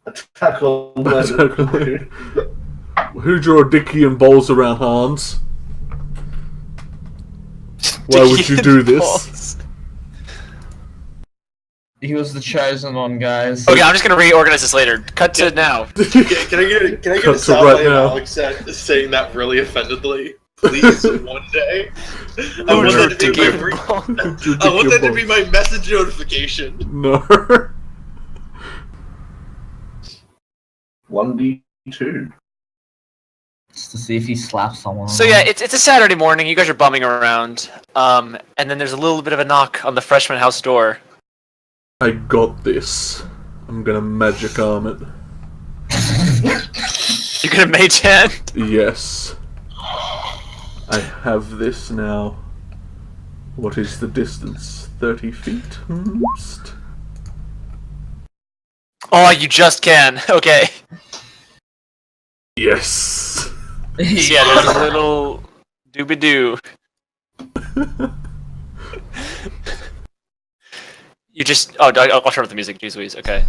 Attack on Leonard. Who drew a dicky and balls around Hans? Why would you do this? He was the chosen one, guys. Okay, I'm just gonna reorganize this later. Cut to now. Can I get a soundbite of Alex saying that really offendedly? Please, one day. I want that to be my message notification. No. 1d2. Just to see if he slaps someone. So yeah, it's a Saturday morning. You guys are bumming around, and then there's a little bit of a knock on the freshman house door. I got this. I'm gonna magic arm it. You're gonna mage hand? Yes. I have this now. What is the distance? 30 feet? Oh, you just can. Okay. Yes. So yeah, there's a little doobie-doo. You just... Oh, I'll turn up the music. Jeez Louise. Okay.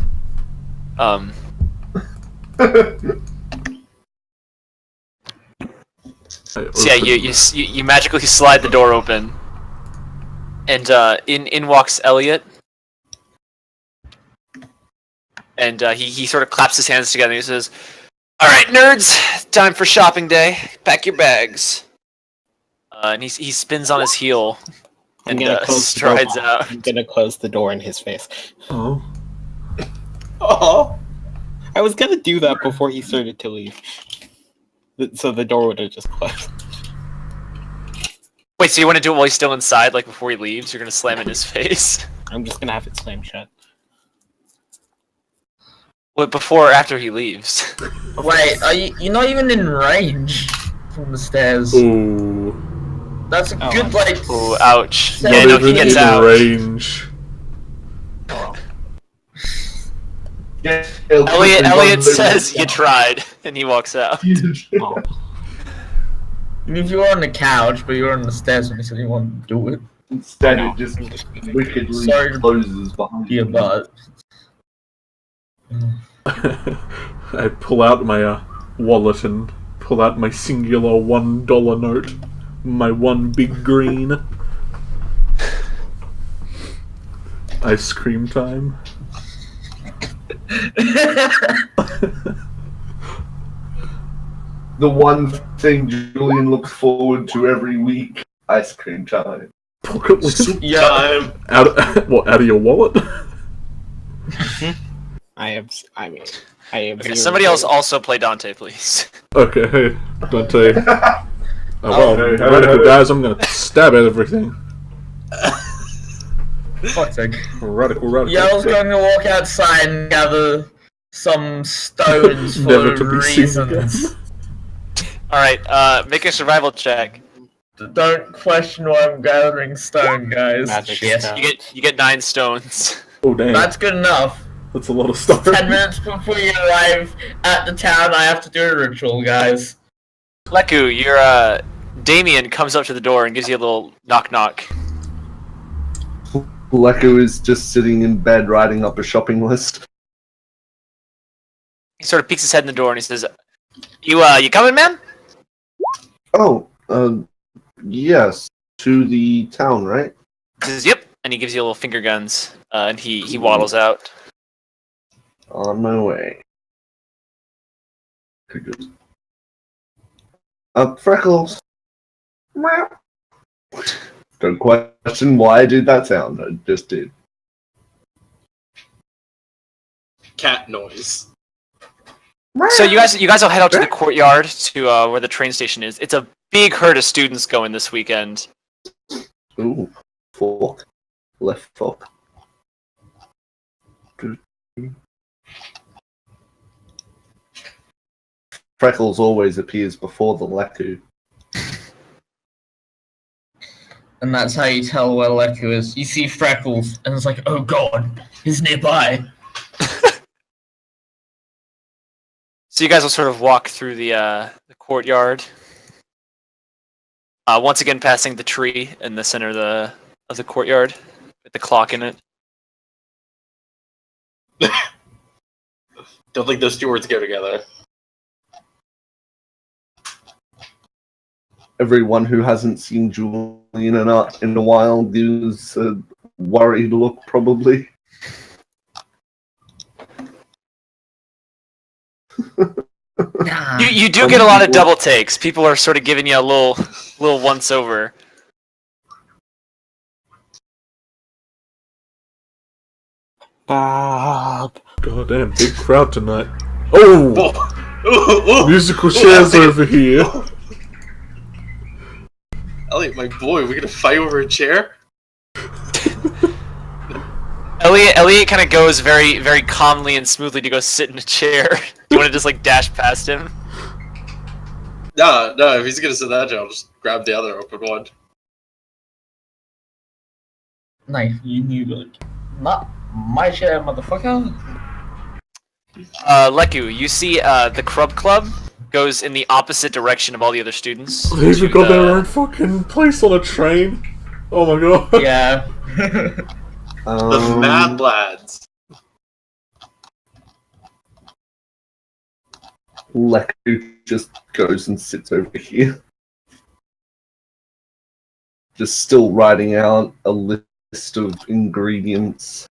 So yeah, you magically slide the door open, and in walks Elliot, and he sort of claps his hands together and he says, "All right, nerds, time for shopping day. Pack your bags." And he spins on his heel and strides out. I'm gonna close the door in his face. Oh. Oh. I was gonna do that before he started to leave. So the door would have just closed. Wait, so you want to do it while he's still inside, like before he leaves? You're gonna slam in his face? I'm just gonna have it slam shut. What, before or after he leaves? Wait, you're not even in range from the stairs. Ooh. That's a good, like... Ooh, ouch. Not Yeah, no, he even gets in out. range. Elliot says you tried, and he walks out. Oh. If you were on the couch, but you were on the stairs when you said you wanted to do it. Instead, it just wickedly closes behind Your you. butt. I pull out my wallet and pull out my singular $1 note. My one big green. Ice cream time. The one thing Julian looks forward to every week: ice cream time. Pocket list. Yeah. Out of your wallet? I have Okay, zero somebody else gold. also play Dante, please. Okay, hey, Dante. Oh well, Okay, radical guys, I'm gonna stab at everything. Fuck's sake. Radical. Yeah, I was going to walk outside and gather some stones for Never to be seen reasons. Alright, make a survival check. Don't question why I'm gathering stone, guys. Magic Shit. stone. You get 9 stones. Oh dang, That's good enough. that's a lot of stuff. 10 minutes before you arrive at the town, I have to do a ritual, guys. Leku, your Damien comes up to the door and gives you a little knock knock. Leku is just sitting in bed writing up a shopping list. He sort of peeks his head in the door and he says, You coming, man? Oh, yes. To the town, right? He says, Yep. And he gives you a little finger guns, and he waddles out. On my way. Freckles. Meow. Don't question why I did that sound. I just did. Cat noise. So you guys will head out to the courtyard to where the train station is. It's a big herd of students going this weekend. Ooh. Fork. Left fork. Freckles always appears before the Leku. And that's how you tell where Leku is. You see Freckles, and it's like, oh god, he's nearby. So you guys will sort of walk through the courtyard. Once again, passing the tree in the center of the courtyard with the clock in it. Don't think those two words go together. Everyone who hasn't seen Julian in a while gives a worried look, probably. Nah. You do get a lot of double takes. People are sort of giving you a little once over. Bob. Goddamn, big crowd tonight. Oh! Musical chairs over here. Elliot, my boy, we gonna fight over a chair? Elliot kind of goes very, very calmly and smoothly to go sit in a chair. Do you want to just like dash past him? No, if he's gonna sit that chair, I'll just grab the other open one. Nice, you like, not my chair, motherfucker. Leku, you see the Crub Club goes in the opposite direction of all the other students. They've even got their own fucking place on a train. Oh my god. Yeah. The Mad Lads. Leku just goes and sits over here. Just still writing out a list of ingredients.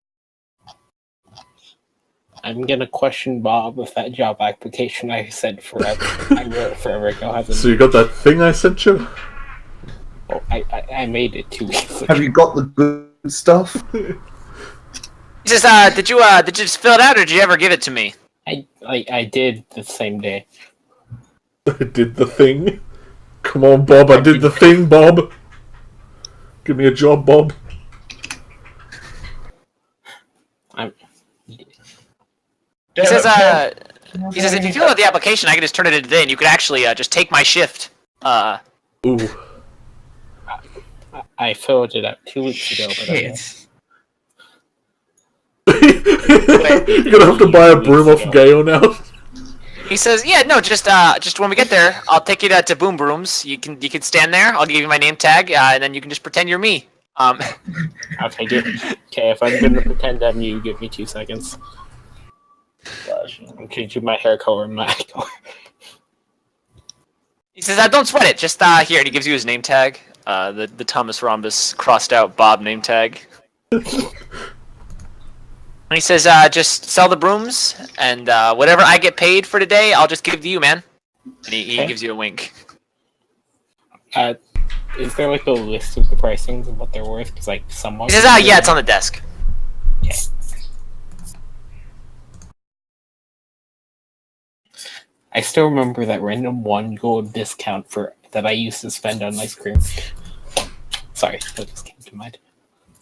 I'm gonna question Bob with that job application I sent forever. I wrote forever ago. Hasn't. So you got that thing I sent you? Oh, I made it 2 weeks ago. Have you got the good stuff? He says, did you just fill it out, or did you ever give it to me? I did the same day. I did the thing. Come on, Bob, I did the thing, Bob. Give me a job, Bob. He says, if you fill out the application, I can just turn it in today, and you could actually just take my shift. Ooh. I filled it out 2 weeks ago. Shit. You're gonna have to buy a broom off Gale now. He says, yeah, no, just when we get there, I'll take you to Boom Brooms. You can stand there. I'll give you my name tag, and then you can just pretend you're me. Okay, if I'm gonna pretend I'm you, give me 2 seconds. I'm changing my hair color and my eye color. He says, don't sweat it. Just here, and he gives you his name tag. The Thomas Rhombus crossed out Bob name tag. And he says, just sell the brooms, and whatever I get paid for today, I'll just give to you, man. And he gives you a wink. Is there like a list of the pricings and what they're worth? Because like someone. He says, yeah, it's on the desk. Yes. I still remember that random 1 gold discount that I used to spend on ice cream. Sorry, that just came to mind.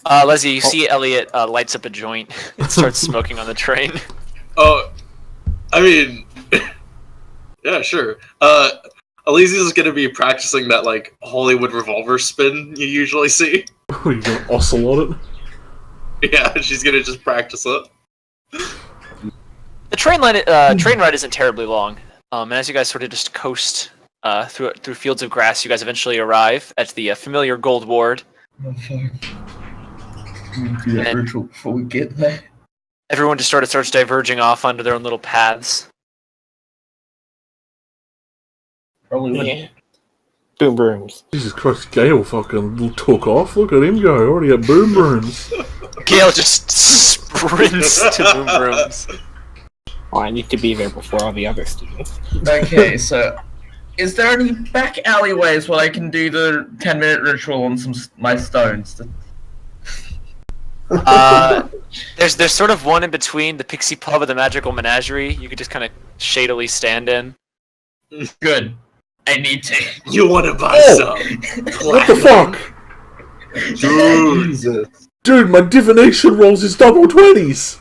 Leslie, you see Elliot lights up a joint and starts smoking on the train. Oh, I mean, yeah, sure. Elysia's gonna be practicing that like Hollywood revolver spin you usually see. You gonna ocelot it? Yeah, she's gonna just practice it. The train ride isn't terribly long, and as you guys sort of just coast through fields of grass, you guys eventually arrive at the familiar Gold Ward. Oh, fuck. Do that ritual before we get there. Everyone just starts diverging off onto their own little paths. Probably would. Yeah. Boom brooms. Jesus Christ, Gale fucking took off. Look at him go. Already at Boom Brooms. Gale just sprints to Boom Brooms. Oh, I need to be there before all the other students. Okay, so is there any back alleyways where I can do the 10-minute ritual on my stones? There's sort of one in between the Pixie Pub and the Magical Menagerie. You could just kind of shadily stand in. Good. I need to. You want to buy some? What the fuck? Jesus. Dude, my divination rolls is double 20s.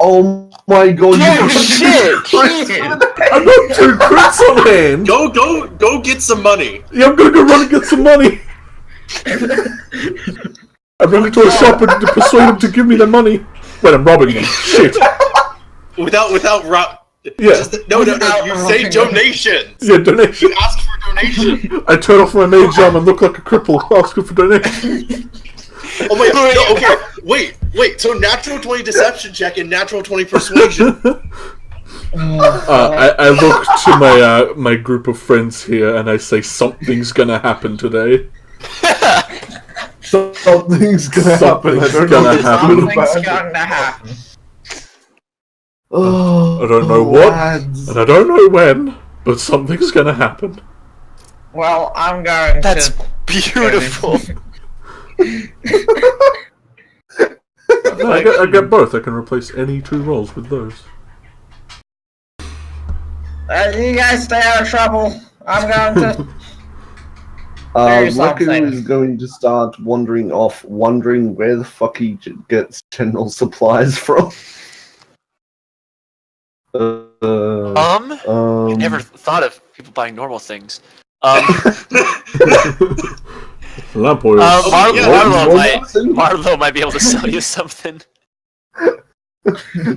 Oh my god, Oh shit! I've got 2 crits on hand. Go get some money. Yeah, I'm gonna go run and get some money. I'm running to a shop and to persuade him to give me the money. Wait, I'm robbing him. Shit. Without Yeah. No. You say donations. Yeah, donation. You ask for donation. I turn off my mage arm and look like a cripple asking for donation. Oh my god. No, okay. Wait. Wait, so natural 20 deception check and natural 20 persuasion. I look to my group of friends here and I say something's gonna happen today. Something's gonna happen. I don't gonna know happen. Something's going to happen. Oh, I don't know what, lads. and I don't know when, but something's gonna happen. Well, I'm going That's to... beautiful. I get both. I can replace any 2 rolls with those. You guys stay out of trouble. I'm going to... Leku something. is going to start wandering off, wondering where the fuck he gets general supplies from. I never thought of people buying normal things. That boy is Marlo might be able to sell you something.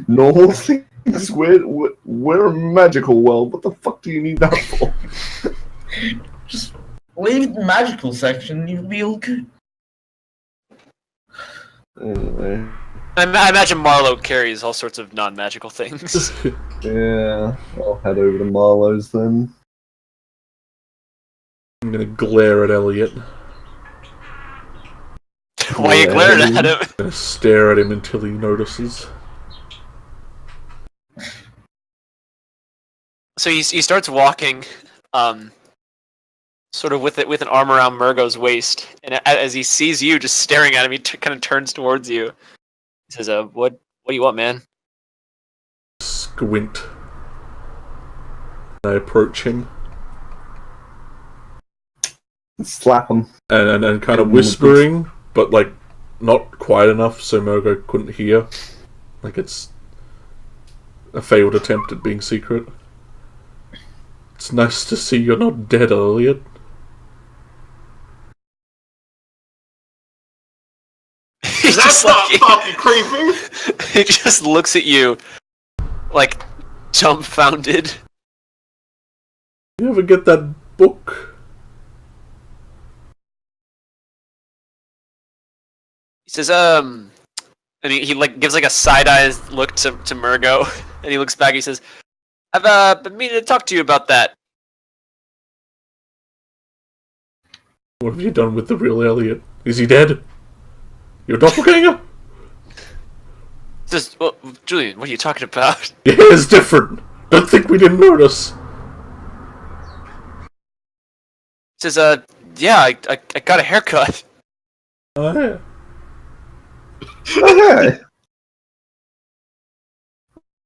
Normal things? We're a magical world. What the fuck do you need that for? Just leave the magical section, you'll be all good. Anyway. I imagine Marlo carries all sorts of non-magical things. Yeah, I'll head over to Marlowe's then. I'm gonna glare at Elliot. Why are you glaring at him? I'm gonna stare at him until he notices. So he starts walking, sort of with an arm around Murgo's waist, and as he sees you just staring at him, he kind of turns towards you. He says, what do you want, man?" Squint. I approach him. Slap him. And kind of whispering, but like not quiet enough so Murgo couldn't hear. Like it's a failed attempt at being secret. It's nice to see you're not dead, Elliot. That's not fucking creepy! He just looks at you, like, dumbfounded. You ever get that book? He says, and he like gives like a side-eyed look to Murgo, and he looks back. He says, "I've been meaning to talk to you about that." What have you done with the real Elliot? Is he dead? Your doppelganger? He says, "Well, Julian, what are you talking about?" Your hair's different. Don't think we didn't notice. He says, yeah, I got a haircut." Oh, yeah. Okay.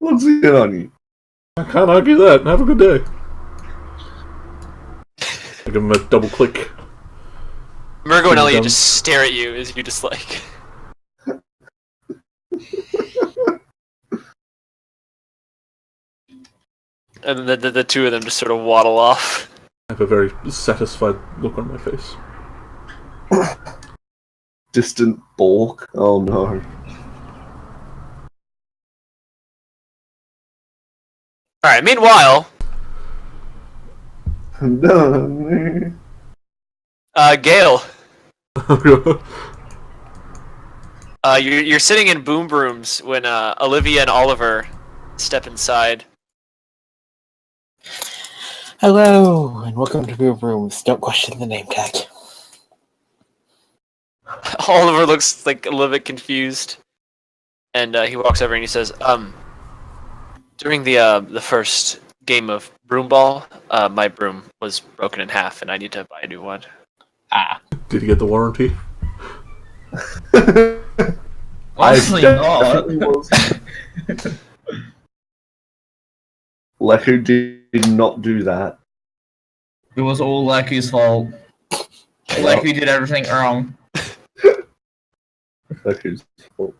Looks good on you. I can't argue that. Have a good day. I give him a double click. Murgo and Elliot just stare at you as you just like... And the two of them just sort of waddle off. I have a very satisfied look on my face. Distant balk. Oh no. Alright, meanwhile... No. Gale. You're sitting in Boom Brooms when Olivia and Oliver step inside. Hello, and welcome to Boom Rooms. Don't question the name tag. Oliver looks like a little bit confused, and he walks over and he says, during the first game of Broomball, my broom was broken in half, and I need to buy a new one." Ah. Did he get the warranty? Honestly, not. Leku did not do that. It was all Leku's fault. Leku did everything wrong. Leku's fault.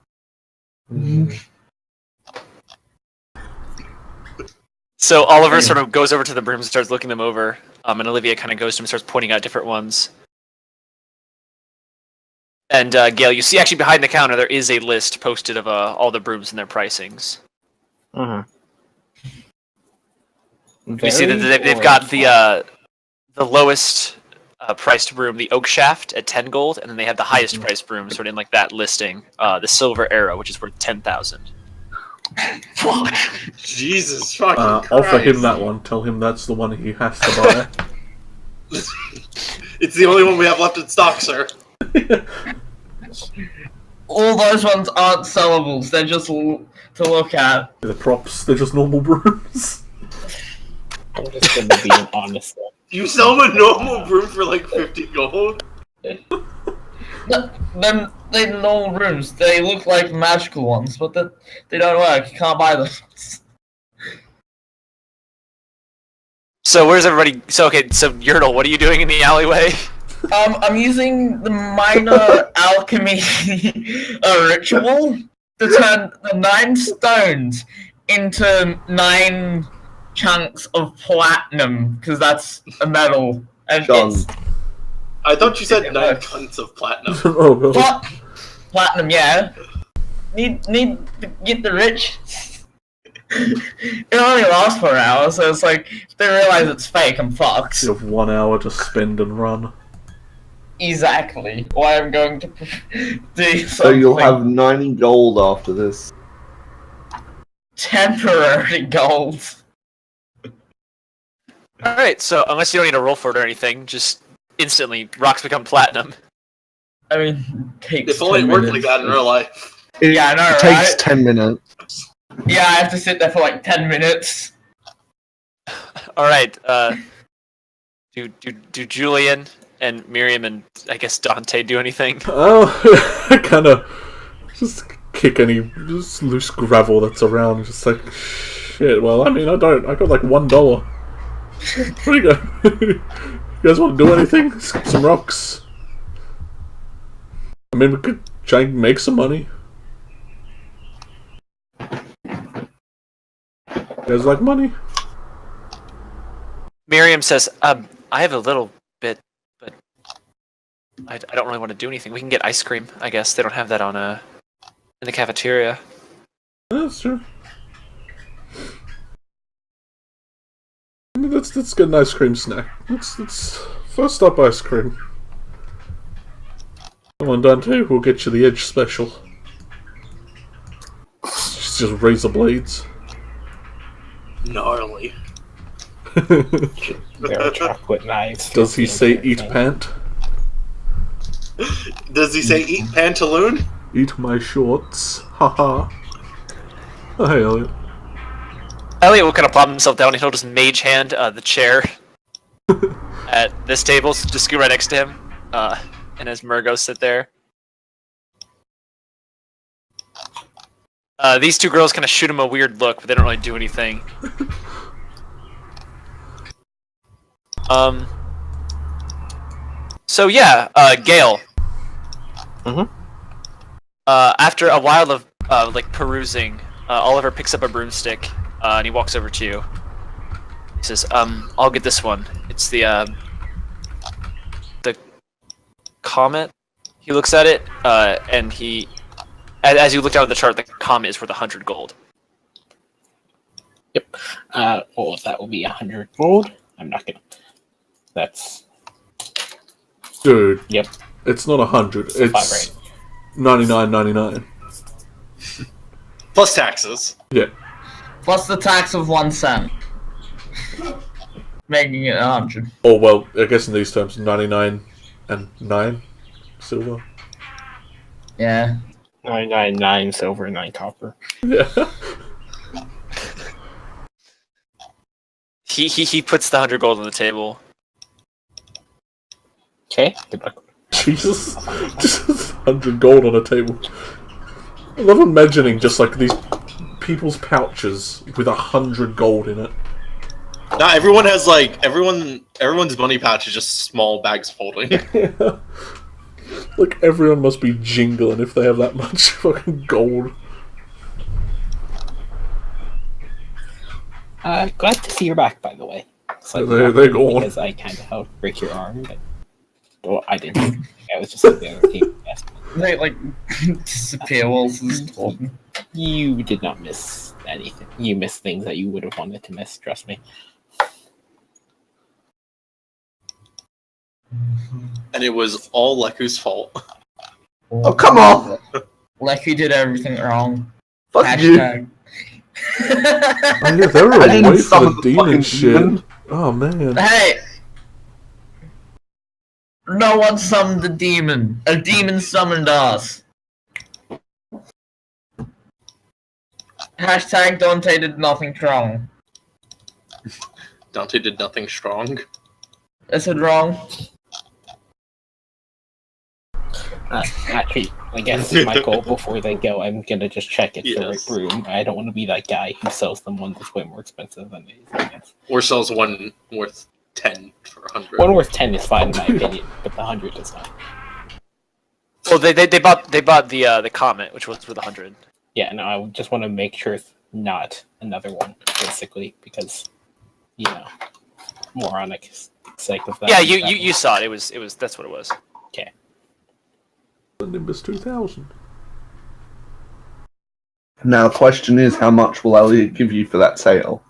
So Oliver sort of goes over to the brooms and starts looking them over, and Olivia kind of goes to him and starts pointing out different ones. And Gale, you see actually behind the counter there is a list posted of all the brooms and their pricings. You see that they've got the lowest priced room, the Oak Shaft, at 10 gold, and then they have the highest priced room, sort of in like that listing, the Silver Arrow, which is worth 10,000. Fuck. Jesus fucking Christ. Offer him that one. Tell him that's the one he has to buy. It's the only one we have left in stock, sir. All those ones aren't sellables. They're just to look at. The props, they're just normal brooms. I'm just gonna be an honest one. You sell them a normal broom for like 50 gold? Then they're normal rooms. They look like magical ones, but they don't work. You can't buy them. So where's everybody? So Yurtle, what are you doing in the alleyway? I'm using the minor alchemy ritual to turn the 9 stones into 9 chunks of platinum, because that's a metal. And John. it's I thought you said 9 tons of platinum. Oh god. platinum, yeah. Need to get the rich. It only lasts for an hour, so it's like, if they realize it's fake, I'm fucked. You have 1 hour to spend and run. Exactly. Why I'm going to do something. So you'll have 90 gold after this. temporary gold. Alright, so unless you don't need to roll for it or anything, just instantly rocks become platinum. I mean, takes If only it 10 worked like minutes. that in real life. Yeah, I know, It takes right? 10 minutes. Yeah, I have to sit there for like 10 minutes. Alright, do Julian and Miriam and I guess Dante do anything? Oh, I kind of just kick any just loose gravel that's around. Just like, shit, well, I mean, I got like $1. What do you go? You guys want to do anything? Skip some rocks. I mean, we could try and make some money. You guys like money? Miriam says, I have a little bit, but I don't really want to do anything. We can get ice cream, I guess. They don't have that on in the cafeteria. That's true. I mean, let's get an ice cream snack. Let's first up ice cream. Come on, Dante, we'll get you the Edge special. It's just razor blades. Gnarly. There are chocolate knives. Does he say eat pant? Does he say eat pantaloon? Eat my shorts. Haha. Oh, hey, Elliot. Elliot will kind of plop himself down and he'll just mage hand the chair at this table, so just scoot right next to him, and as Murgo sit there. These two girls kind of shoot him a weird look, but they don't really do anything. So yeah, Gale. Mhm. After a while of like perusing, Oliver picks up a broomstick and he walks over to you. He says, "I'll get this one. It's the comet." He looks at it, and he, as you look down at the chart, the comet is worth 100 gold. Yep. Well, that will be 100 gold. I'm not gonna. That's. Dude. Yep. It's not 100. It's Right. 99.99. Plus taxes. Yeah. Plus the tax of 1 cent. Making it 100. Oh well, I guess in these terms, 99 and 9 silver. Yeah. 999 silver, 9 copper. Yeah. He puts the 100 gold on the table. Okay. Good luck. Jesus. Just 100 gold on a table. I love imagining just like these people's pouches with 100 gold in it. Now everyone has like everyone's money pouch is just small bags of holding. Yeah. Like everyone must be jingling if they have that much fucking gold. Glad to see you're back, by the way. They're gone. Because I kind of helped break your arm, but well, I didn't. I was just like the other team. Yes. They like disappear whilst he's talking. You did not miss anything. You missed things that you would have wanted to miss. Trust me. And it was all Leku's fault. Oh, come on! Leku did everything wrong. Fuck you! Hashtag. Oh, yeah, they were I didn't away from summon the the demon fucking shit. demon. Oh man. Hey! No one summoned the demon. A demon summoned us. Hashtag Dante did nothing wrong. Dante did nothing strong. I said wrong. Actually, I guess my goal before they go, I'm gonna just check it's the right Yes. room. I don't want to be that guy who sells them one that's way more expensive than these, I guess. Or sells one worth 10 for 100. One worth 10 is fine in my opinion, but the 100 is not. Well, they bought the Comet, which was worth 100. Yeah, no, I just want to make sure it's not another one, basically, because, you know, moronic sake of that. Yeah, you saw it. It was that's what it was. Okay. The Nimbus 2000. Now the question is, how much will Elliot give you for that sale?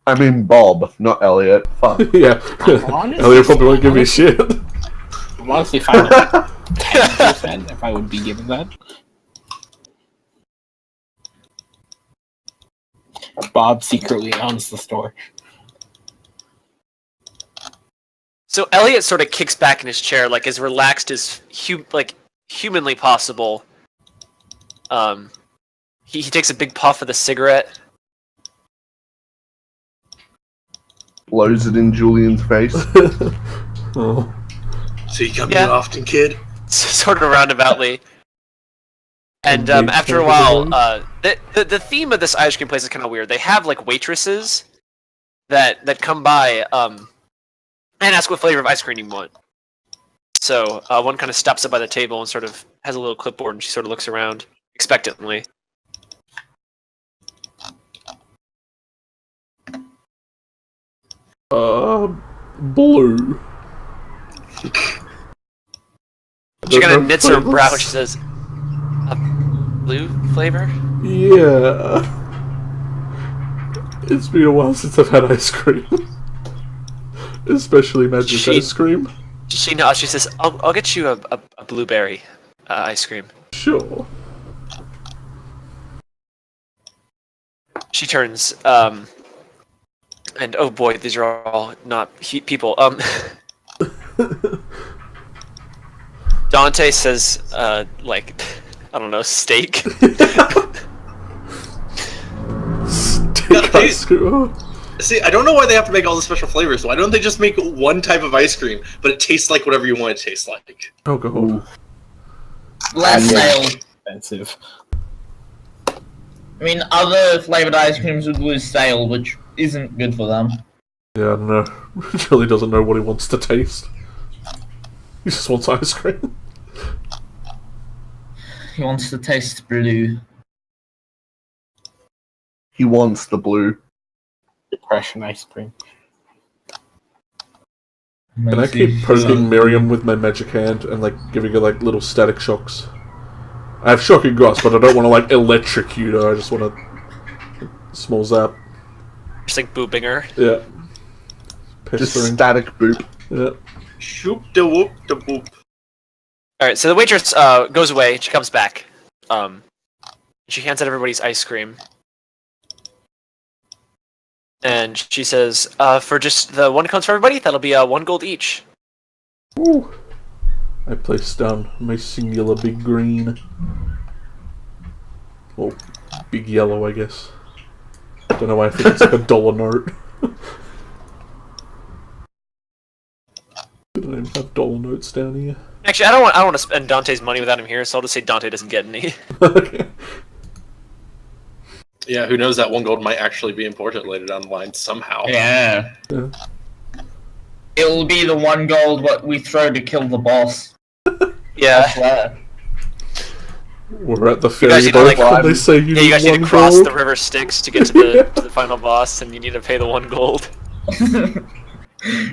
I mean Bob, not Elliot. Fuck. Yeah. Honestly, Elliot probably won't give me shit. I'm honestly fine with 10% if I would be given that. Bob secretly owns the store. So Elliot sort of kicks back in his chair, like as relaxed as humanly possible. He takes a big puff of the cigarette. Blows it in Julian's face. Oh. So you come Yeah. here often, kid? Sort of roundaboutly. And Indeed, after a thank while, you. the theme of this ice cream place is kind of weird. They have like waitresses that come by and ask what flavor of ice cream you want. So one kind of stops up by the table and sort of has a little clipboard, and she sort of looks around expectantly. Blue. She kind There of are knits her flavors? brow and she says, "A blue flavor?" Yeah. It's been a while since I've had ice cream. Especially magic She- ice cream. She nods. She says, "I'll get you a blueberry ice cream." Sure. She turns, and oh boy, these are all not people. Dante says, like, I don't know, steak. Steak ice cream. Oh. See, I don't know why they have to make all the special flavors. Why don't they just make one type of ice cream, but it tastes like whatever you want it to taste like? Oh god. Last sale. Expensive. I mean, other flavored ice creams would lose sale, which isn't good for them. Yeah, I don't know. Charlie doesn't know what he wants to taste. He just wants ice cream. He wants to taste blue. He wants the Depression ice cream. And I keep poking Miriam with my magic hand and like giving her like little static shocks. I have shocking grasp, but I don't want to like electrocute her. I just want to small zap. Just like booping her. Yeah. Just Pestering. static boop. Yeah. Shoop da whoop da boop. Alright, so the waitress goes away, she comes back. She hands out everybody's ice cream. And she says, for just the one cones for everybody, that'll be 1 gold each. Ooh. I placed down my singular big green. Well, big yellow, I guess. Don't know why I think it's like a dollar note. Didn't even have dollar notes down here. Actually, I don't want to spend Dante's money without him here, so I'll just say Dante doesn't get any. Okay. Yeah, who knows, that 1 gold might actually be important later down the line somehow. Yeah. Yeah. It'll be the 1 gold what we throw to kill the boss. I Yeah. swear. We're at the guys ferry need to, boat like, and they say you Yeah, you guys need need to 1 cross gold. the river Styx to get to the final boss, and you need to pay the 1 gold.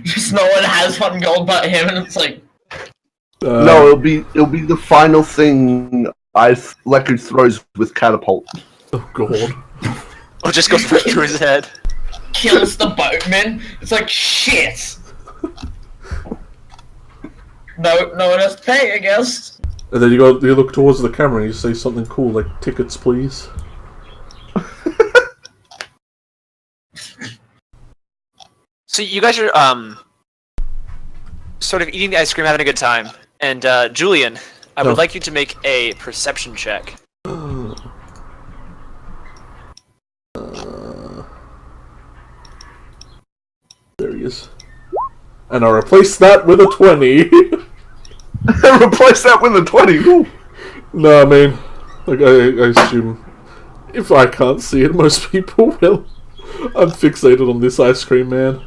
Just no one has 1 gold but him, and it's like, No, it'll be the final thing Leku throws with catapult. Oh god. Or just goes right through his head. kills the boatman. It's like, shit! No one has to pay, I guess. And then you look towards the camera and you say something cool like, tickets please. So you guys are sort of eating the ice cream, having a good time. And Julian, I would like you to make a perception check. There he is. And I'll replace that with a 20. Replace that with a 20. Ooh. No, I mean, like I assume if I can't see it, most people will. I'm fixated on this ice cream, man.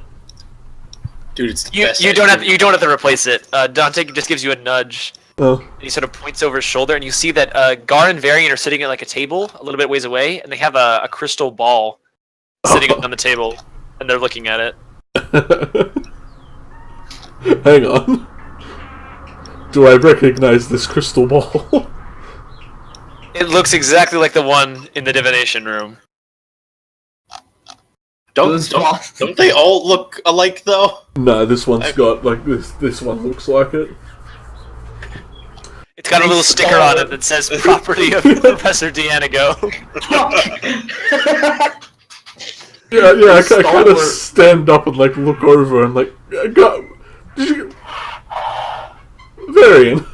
Dude, it's the You best. don't have to replace it. Dante just gives you a nudge. Oh, And he sort of points over his shoulder, and you see that Gar and Varian are sitting at like a table a little bit ways away, and they have a crystal ball sitting on the table, and they're looking at it. hang on. Do I recognize this crystal ball? It looks exactly like the one in the divination room. Don't they all look alike though? No, this one's got like this. This one looks like it. It's got a little sticker on it that says "Property of Professor Dianago." Yeah. I kind of stand up and like look over and like, God, did you, Varian?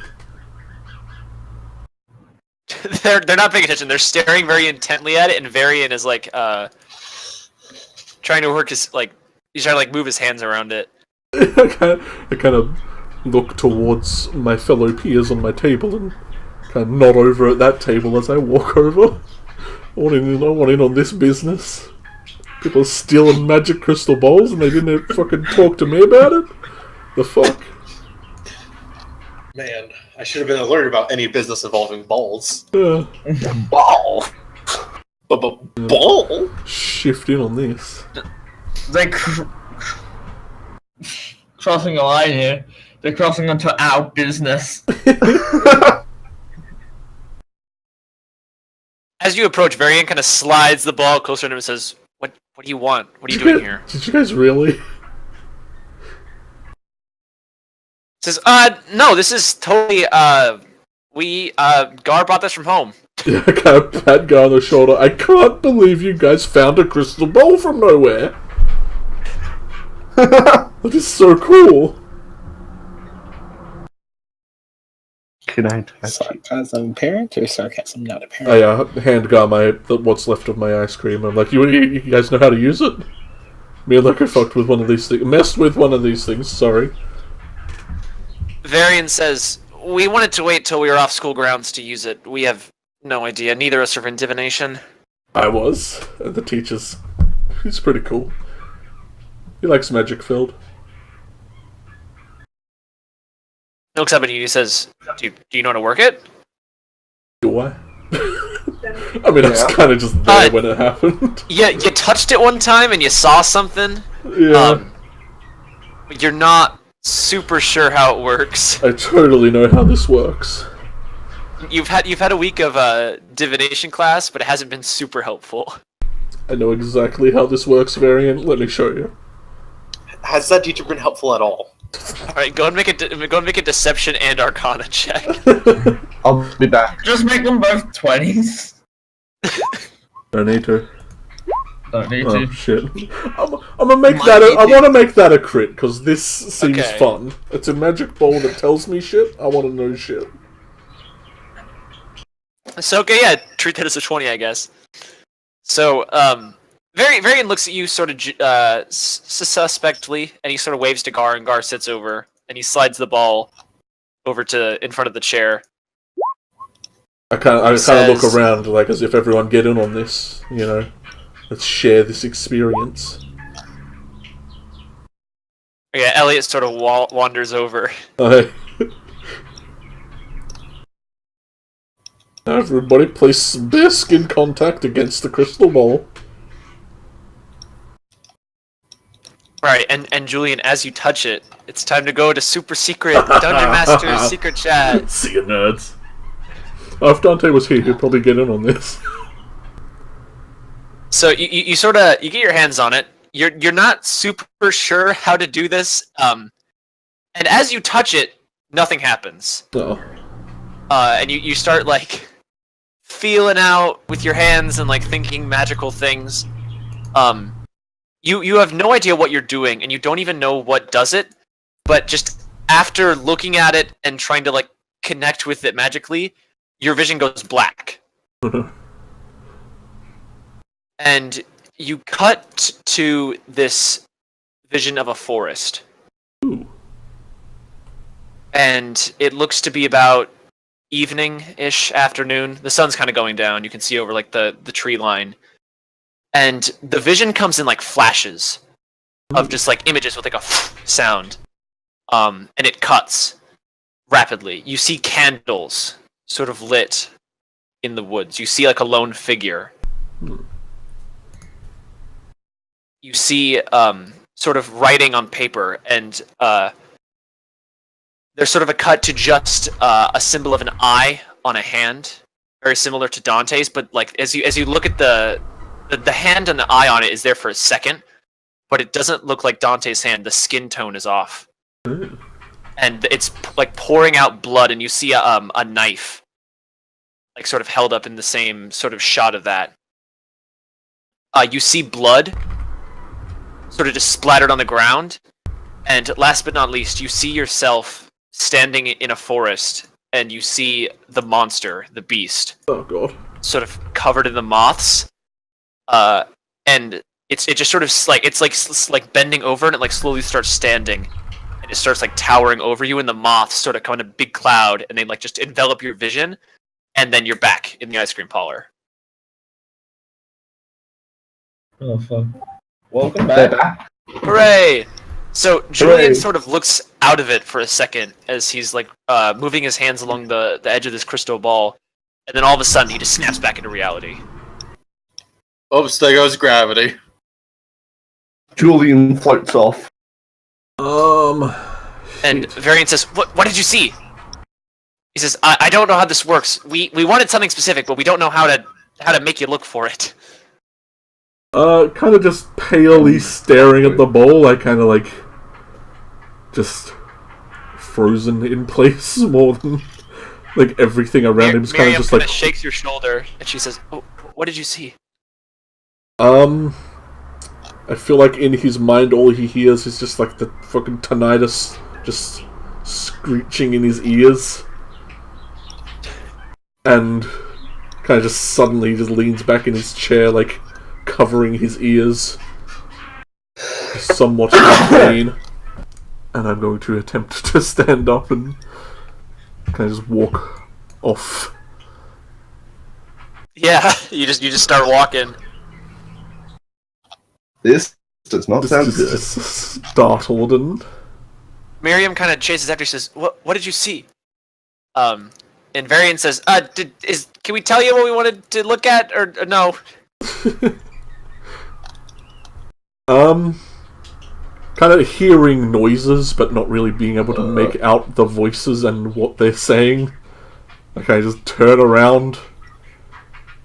They're not paying attention. They're staring very intently at it, and Varian is like trying to work his he's trying to like move his hands around it. I kind of look towards my fellow peers on my table and kind of nod over at that table as I walk over. I want in on this business. People are stealing magic crystal balls and they didn't fucking talk to me about it? The fuck? Man, I should have been alerted about any business involving balls. Ball. Ball? Shift in on this. They're crossing a line here. They're crossing onto our business. As you approach, Varian kind of slides the ball closer to him and says, "What do you want? What are you doing here?" Did you guys really? Says, no, this is totally, Gar brought this from home. Yeah, I kind of pat guy on the shoulder. I can't believe you guys found a crystal ball from nowhere. That is so cool. Can I touch it? Sarcasm apparent or sarcasm not apparent? I hand guy what's left of my ice cream. I'm like, you guys know how to use it? Me and Lucker fucked with one of these things. Messed with one of these things, sorry. Varian says, we wanted to wait till we were off school grounds to use it. We have no idea. Neither of us are in divination. I was. And the teacher's... He's pretty cool. He likes magic filled. He looks up at you and he says, do you know how to work it? Do I? I mean, I was kind of just there when it happened. Yeah, you touched it one time and you saw something. Yeah. But you're not super sure how it works. I totally know how this works. You've had a week of divination class, but it hasn't been super helpful. I know exactly how this works, Variant. Let me show you. Has that teacher been helpful at all? All right, go and make a deception and Arcana check. I'll be back. Just make them both 20s. Don't need to. Don't need Oh to. shit! I'm gonna make Might that. need I to. want to make that a crit because this seems Okay. fun. It's a magic ball that tells me shit. I want to know shit. So okay, yeah, treat that as a 20, I guess. So, Varian looks at you sort of suspectly, and he sort of waves to Gar, and Gar sits over, and he slides the ball over to in front of the chair. I kind of says- look around like as if everyone get in on this. You know, let's share this experience. Yeah, Elliot sort of wanders over. Hey. Everybody place their skin contact against the crystal ball. Right, and Julian, as you touch it, it's time to go to super secret Dungeon Master secret chat. See you, nerds. Oh, if Dante was here, he'd probably get in on this. So you sort of get your hands on it, you're not super sure how to do this. And as you touch it, nothing happens. Oh. And you start like feeling out with your hands and like thinking magical things. You have no idea what you're doing, and you don't even know what does it. But just after looking at it and trying to like connect with it magically, your vision goes black. And you cut to this vision of a forest. Ooh. And it looks to be about evening-ish, afternoon. The sun's kind of going down. You can see over like the tree line. And the vision comes in like flashes of just like images with like a sound. And it cuts rapidly. You see candles sort of lit in the woods. You see like a lone figure. You see sort of writing on paper, and there's sort of a cut to just a symbol of an eye on a hand, very similar to Dante's, but like as you look at the hand and the eye on it is there for a second, but it doesn't look like Dante's hand. The skin tone is off. And it's like pouring out blood, and you see a knife like sort of held up in the same sort of shot of that. You see blood sort of just splattered on the ground, and last but not least, you see yourself standing in a forest, and you see the monster, the beast. Oh god. Sort of covered in the moths. And it just sort of it's like bending over, and it like slowly starts standing. And it starts like towering over you, and the moths sort of come in a big cloud, and they like just envelop your vision, and then you're back in the ice cream parlor. Oh fuck! Welcome back. Hooray! So Julian sort of looks out of it for a second as he's like moving his hands along the edge of this crystal ball, and then all of a sudden he just snaps back into reality. Oops, there goes gravity. Julian floats off. And Varian says, "What did you see?" He says, "I don't know how this works. We wanted something specific, but we don't know how to make you look for it." Kind of just palely staring at the bowl, I kind of like just frozen in place more than like everything around him is kind of just like shakes your shoulder, and she says, "Oh, what did you see?" I feel like in his mind all he hears is just like the fucking tinnitus just screeching in his ears, and kind of just suddenly just leans back in his chair, like covering his ears, somewhat in pain. And I'm going to attempt to stand up and kind of just walk off. Yeah, you just start walking. This does not sound good. Startled, and Miriam kind of chases after. She says, "What did you see?" And Varian says, "Can we tell you what we wanted to look at, or no?" Kind of hearing noises, but not really being able to make out the voices and what they're saying. Like, I just turn around,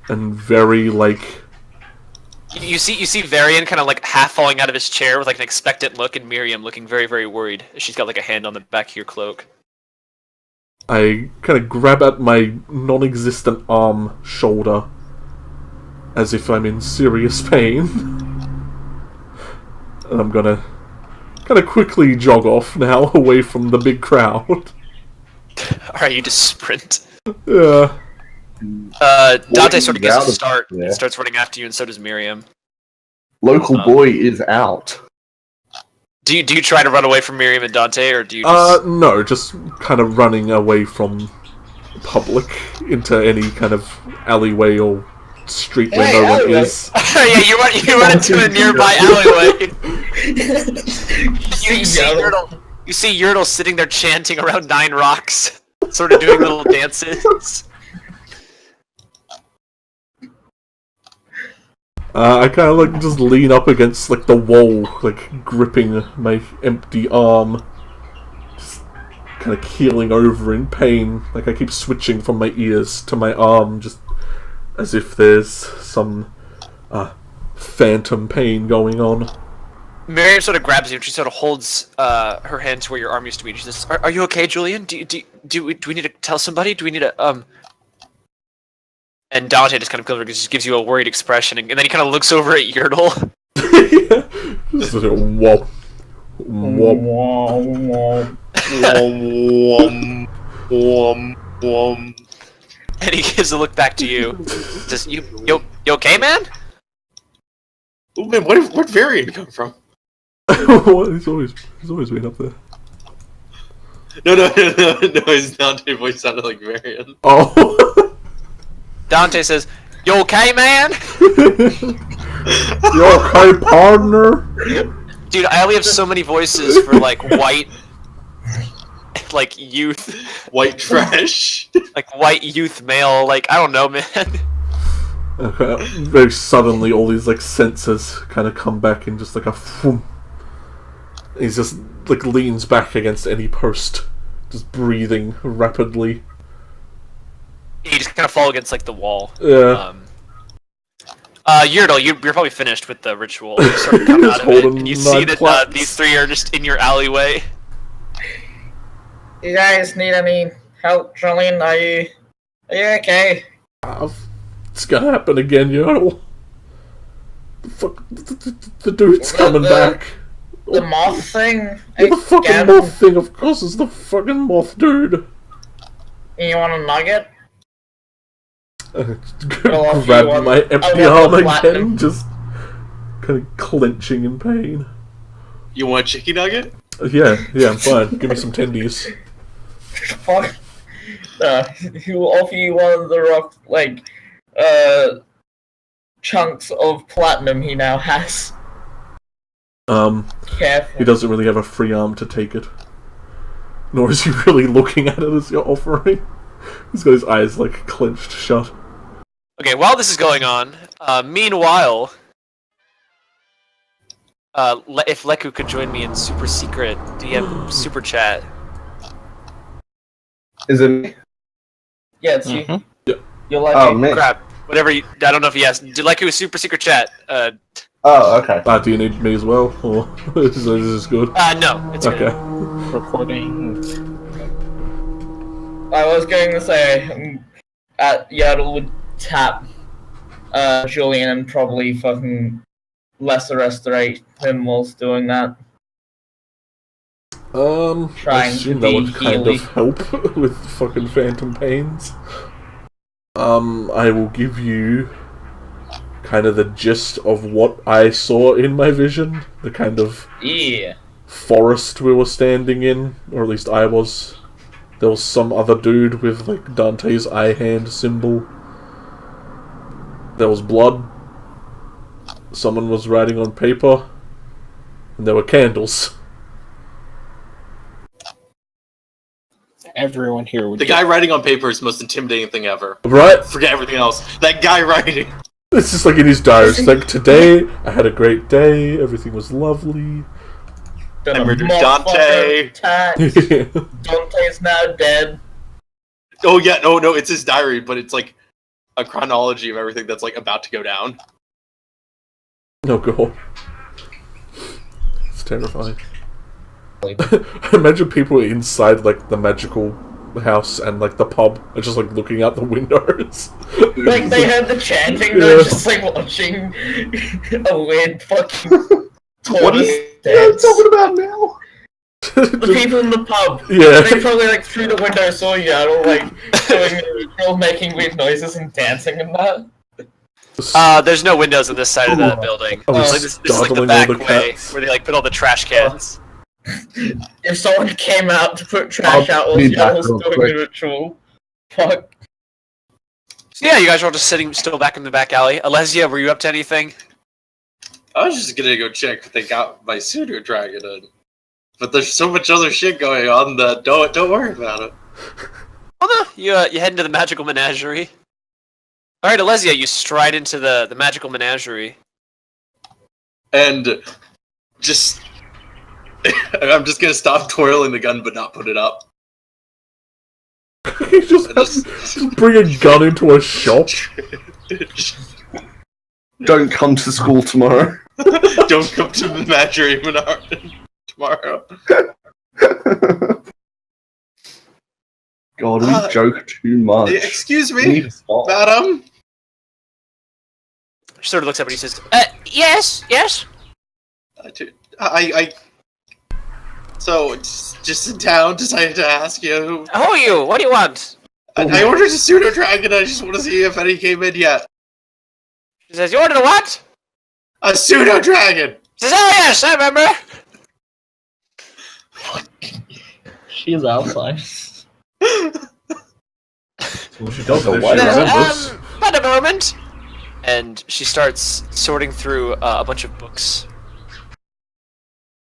and very, like... You see Varian kind of, like, half falling out of his chair with, like, an expectant look, and Miriam looking very, very worried. She's got, like, a hand on the back of your cloak. I kind of grab at my non-existent arm shoulder, as if I'm in serious pain. And I'm gonna kind of quickly jog off now, away from the big crowd. Alright, you just sprint. Yeah. Dante sort of gets a start yeah. and starts running after you, and so does Miriam. Local boy is out. Do you try to run away from Miriam and Dante, or do you just... No, just kind of running away from public into any kind of alleyway or street where no one is. Yeah, you run into a nearby alleyway. You see Yertle sitting there chanting around 9 rocks, sort of doing little dances. I kind of like just lean up against like the wall, like gripping my empty arm, just kind of keeling over in pain. Like I keep switching from my ears to my arm, just as if there's some phantom pain going on. Miriam sort of grabs you and she sort of holds her hand to where your arm used to be. And she says, "Are you okay, Julian? Do we need to tell somebody? Do we need to And Dante just kind of just gives you a worried expression, and then he kind of looks over at Yertle. Just a whoop, whoop. And he gives a look back to you. Says, "You okay, man?" Oh man, where'd Varian come from? He's always been up there. No, his Dante voice sounded like Varian. Oh. Dante says, "You okay, man?" You okay, partner? Dude, I only have so many voices for like white, like youth, White trash. like white youth male. Like I don't know, man. Okay. Very suddenly, all these like senses kind of come back in just like a. Whoom. He's just like leans back against any post, just breathing rapidly. You just kind of fall against like the wall. Yeah. Yertle, you're probably finished with the ritual. You sort of come out of it, and you see that these three are just in your alleyway. You guys need any help, Julian? Are you okay? It's gonna happen again, yo. The fuck, the dude's coming back. The moth thing? Yeah, the fucking moth thing, of course, is the fucking moth dude. You want a nugget? Grab my empty arm again, just kind of clenching in pain. You want a chicken nugget? Yeah, I'm fine. Give me some tendies. Fuck. He'll offer you one of the rock, chunks of platinum he now has. Careful. He doesn't really have a free arm to take it. Nor is he really looking at it as you're offering. He's got his eyes, like, clenched shut. Okay, while this is going on, meanwhile, if Leku could join me in super secret DM super chat. Is it me? Yeah, it's you. Yeah. You're like, Oh, man. Crap. Whatever you, I don't know if he asked. Did Leku super secret chat? Oh, okay. Do you need me as well? Or is this good? No, it's Okay. good. Recording. I was going to say, Yaddle would tap Julian and probably fucking lesser restorate him whilst doing that. I Trying assume to that be would kind healy. of help with fucking phantom pains. I will give you kind of the gist of what I saw in my vision. The kind of forest we were standing in, or at least I was. There was some other dude with like Dante's eye hand symbol. There was blood. Someone was writing on paper. And there were candles. Everyone here would The guy writing on paper is the most intimidating thing ever. Right? Forget everything else. That guy writing. It's just like in his diary. It's like, today, I had a great day, everything was lovely. I murdered Dante. Dante's now dead. Oh yeah, no, it's his diary, but it's like a chronology of everything that's like about to go down. Oh god. It's terrifying. Imagine people inside like the magical house and like the pub are just like looking out the windows. Like they heard the chanting, they're just like watching a weird fucking What are you talking about now? The people in the pub. Yeah. They probably like through the window saw Yaddle like doing the ritual, making weird noises and dancing and that. There's no windows on this side of the building. This is like the back way where they like put all the trash cans. If someone came out to put trash out while Yaddle's doing the ritual, fuck. So yeah, you guys are all just sitting still back in the back alley. Alesia, were you up to anything? I was just gonna go check if they got my pseudo dragon in. But there's so much other shit going on that don't worry about it. Oh no, you head into the magical menagerie. Alright, Alesia, you stride into the magical menagerie. And just I'm just gonna stop twirling the gun but not put it up. You just bring a gun into a shop. Don't come to school tomorrow. Don't come to the menagerie tomorrow. God, we joke too much. Excuse We me, need to stop. madam. She sort of looks up and he says, yes, yes. So, just in town, decided to ask you. Who are you? What do you want? I ordered a pseudo dragon. I just want to see if any came in yet. She says, you ordered a what? A pseudo dragon. She says, oh yes, I remember. She's outside. Well, she does it if Why she not? remembers. But a moment. And she starts sorting through a bunch of books